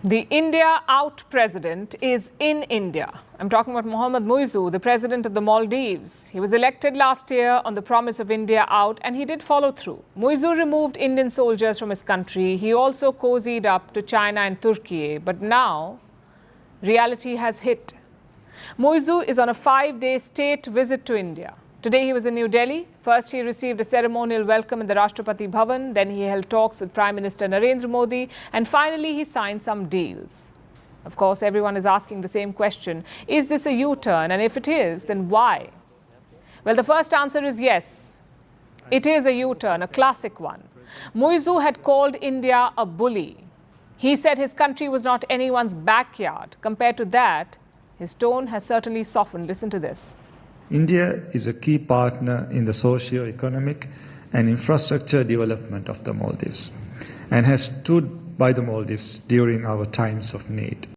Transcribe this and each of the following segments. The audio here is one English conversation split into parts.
The India out president is in India. I'm talking about Mohammad Muizzu, the president of the Maldives. He was elected last year on the promise of India out, and he did follow through. Muizzu removed Indian soldiers from his country. He also cozied up to China and Turkey. But now, reality has hit. Muizzu is on a 5-day state visit to India. Today he was in New Delhi. First he received a ceremonial welcome in the Rashtrapati Bhavan. Then he held talks with Prime Minister Narendra Modi. And finally he signed some deals. Of course, everyone is asking the same question. Is this a U-turn? And if it is, then why? Well, the first answer is yes. It is a U-turn, a classic one. Muizzu had called India a bully. He said his country was not anyone's backyard. Compared to that, his tone has certainly softened. Listen to this. India is a key partner in the socio-economic and infrastructure development of the Maldives and has stood by the Maldives during our times of need.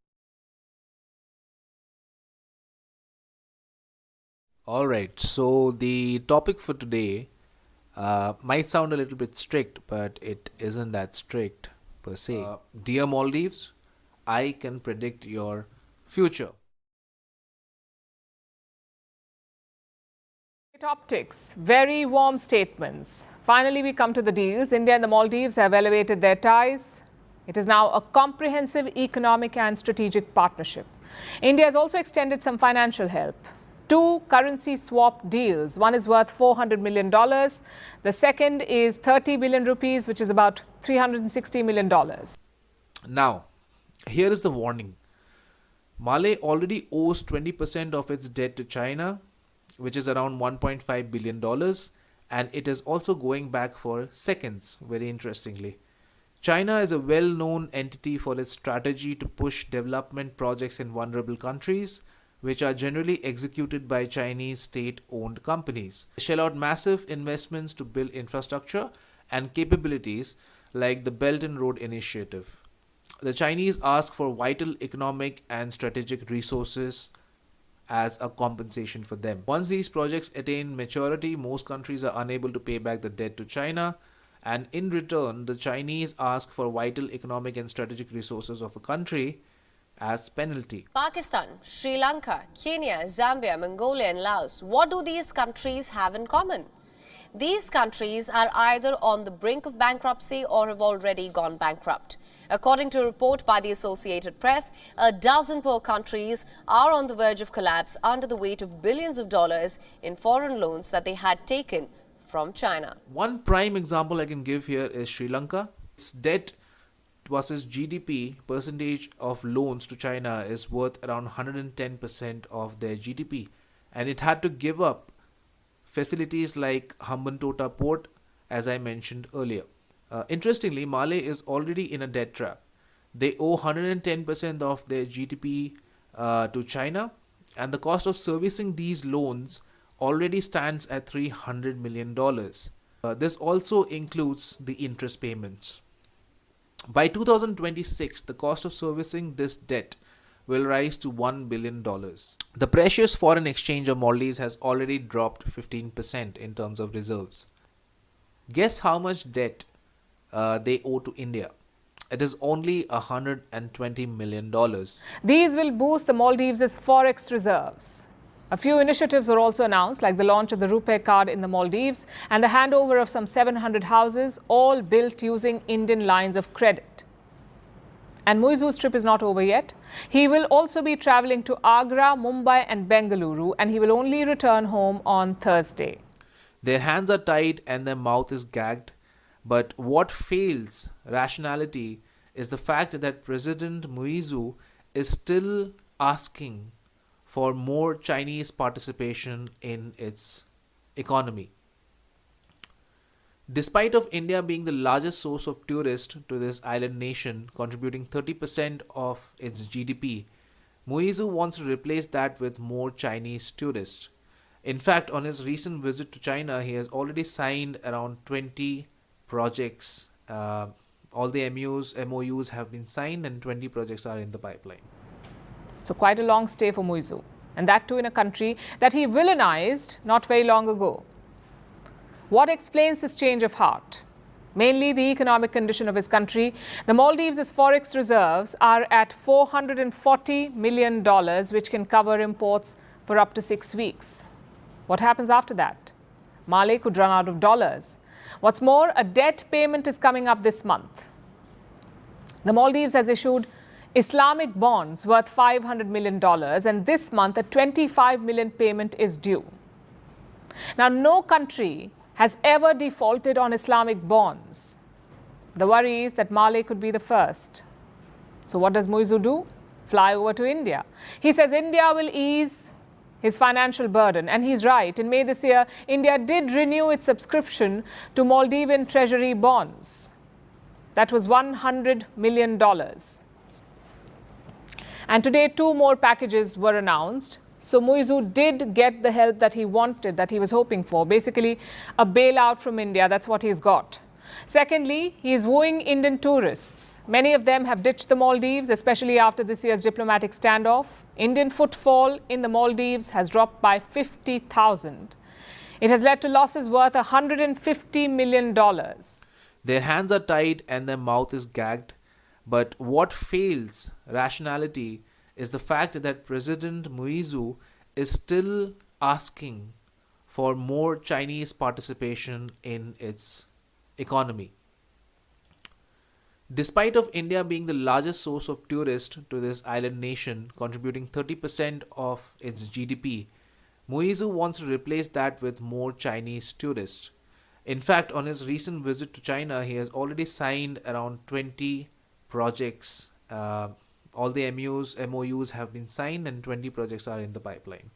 All right, so the topic for today might sound a little bit strict, but it isn't that strict per se. Dear Maldives, I can predict your future. Optics, very warm statements. Finally, we come to the deals. India and the Maldives have elevated their ties. It is now a comprehensive economic and strategic partnership. India has also extended some financial help. 2 currency swap deals. One is worth $400 million. The second is 30 billion rupees, which is about $360 million. Now, here is the warning. Malé already owes 20% of its debt to China, which is around $1.5 billion, and it is also going back for seconds, very interestingly. China is a well-known entity for its strategy to push development projects in vulnerable countries, which are generally executed by Chinese state-owned companies. They shell out massive investments to build infrastructure and capabilities like the Belt and Road Initiative. The Chinese ask for vital economic and strategic resources as a compensation for them. Once these projects attain maturity, most countries are unable to pay back the debt to China, and in return, the Chinese ask for vital economic and strategic resources of a country as penalty. Pakistan, Sri Lanka, Kenya, Zambia, Mongolia and Laos. What do these countries have in common? These countries are either on the brink of bankruptcy or have already gone bankrupt. According to a report by the Associated Press, a dozen poor countries are on the verge of collapse under the weight of billions of dollars in foreign loans that they had taken from China. One prime example I can give here is Sri Lanka. Its debt versus GDP percentage of loans to China is worth around 110% of their GDP, and it had to give up facilities like Hambantota port, as I mentioned earlier. Interestingly, Malé is already in a debt trap. They owe 110% of their GDP to China, and the cost of servicing these loans already stands at $300 million. This also includes the interest payments. By 2026, the cost of servicing this debt will rise to $1 billion. The precious foreign exchange of Maldives has already dropped 15% in terms of reserves. Guess how much debt they owe to India? It is only $120 million. These will boost the Maldives' forex reserves. A few initiatives were also announced, like the launch of the RuPay card in the Maldives and the handover of some 700 houses, all built using Indian lines of credit. And Muizzu's trip is not over yet. He will also be traveling to Agra, Mumbai and Bengaluru, and he will only return home on Thursday. Their hands are tied and their mouth is gagged. But what fails rationality is the fact that President Muizzu is still asking for more Chinese participation in its economy. Despite of India being the largest source of tourists to this island nation, contributing 30% of its GDP, Muizzu wants to replace that with more Chinese tourists. In fact, on his recent visit to China, he has already signed around 20 projects. All the MOUs have been signed and 20 projects are in the pipeline. So quite a long stay for Muizzu, and that too in a country that he villainized not very long ago. What explains this change of heart? mainly the economic condition of his country. The Maldives' forex reserves are at $440 million, which can cover imports for up to 6 weeks. What happens after that? Mali could run out of dollars. What's more, a debt payment is coming up this month. The Maldives has issued Islamic bonds worth $500 million, and this month a $25 million payment is due. Now, no country has ever defaulted on Islamic bonds. The worry is that Mali could be the first. So what does Muizu do? Fly over to India. He says India will ease his financial burden, and he's right. In May this year, India did renew its subscription to Maldivian treasury bonds. That was $100 million. And today, 2 more packages were announced. So Muizu did get the help that he wanted, that he was hoping for. Basically, a bailout from India. That's what he's got. Secondly, he is wooing Indian tourists. Many of them have ditched the Maldives, especially after this year's diplomatic standoff. Indian footfall in the Maldives has dropped by 50,000. It has led to losses worth $150 million. Their hands are tied and their mouth is gagged. But what fails rationality is the fact that President Muizu is still asking for more Chinese participation in its economy. Despite of India being the largest source of tourists to this island nation, contributing 30% of its GDP, Muizu wants to replace that with more Chinese tourists. In fact, on his recent visit to China, he has already signed around 20 projects. All the MOUs have been signed and 20 projects are in the pipeline.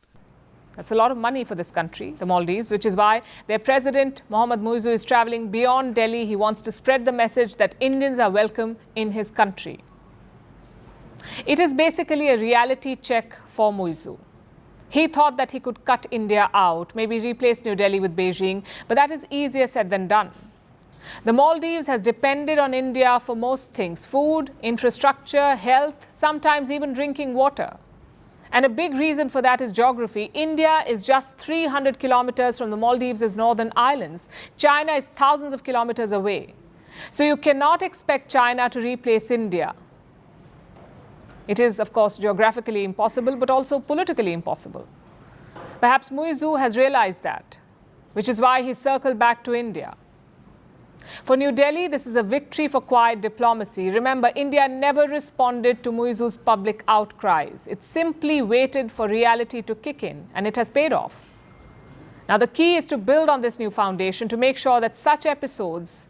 That's a lot of money for this country, the Maldives, which is why their president, Mohammad Muizu, is traveling beyond Delhi. He wants to spread the message that Indians are welcome in his country. It is basically a reality check for Muizu. He thought that he could cut India out, maybe replace New Delhi with Beijing, but that is easier said than done. The Maldives has depended on India for most things: food, infrastructure, health, sometimes even drinking water. And a big reason for that is geography. India is just 300 kilometers from the Maldives' northern islands. China is thousands of kilometers away. So you cannot expect China to replace India. It is, of course, geographically impossible, but also politically impossible. Perhaps Muizu has realized that, which is why he circled back to India. For New Delhi, this is a victory for quiet diplomacy. Remember, India never responded to Muizu's public outcries. It simply waited for reality to kick in, and it has paid off. Now, the key is to build on this new foundation to make sure that such episodes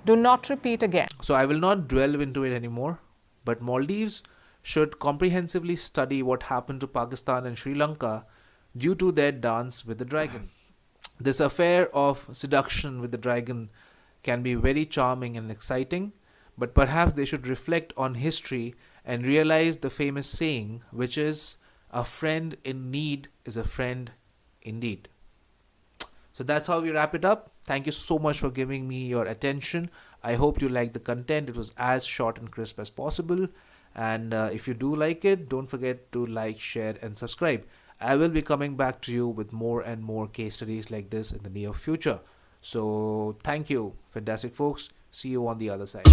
do not repeat again. So I will not dwell into it anymore, but Maldives should comprehensively study what happened to Pakistan and Sri Lanka due to their dance with the dragon. This affair of seduction with the dragon can be very charming and exciting, but perhaps they should reflect on history and realize the famous saying, which is, a friend in need is a friend indeed. So that's how we wrap it up. Thank you so much for giving me your attention. I hope you liked the content. It was as short and crisp as possible. And if you do like it, don't forget to like, share and subscribe. I will be coming back to you with more and more case studies like this in the near future. So thank you, fantastic folks. See you on the other side.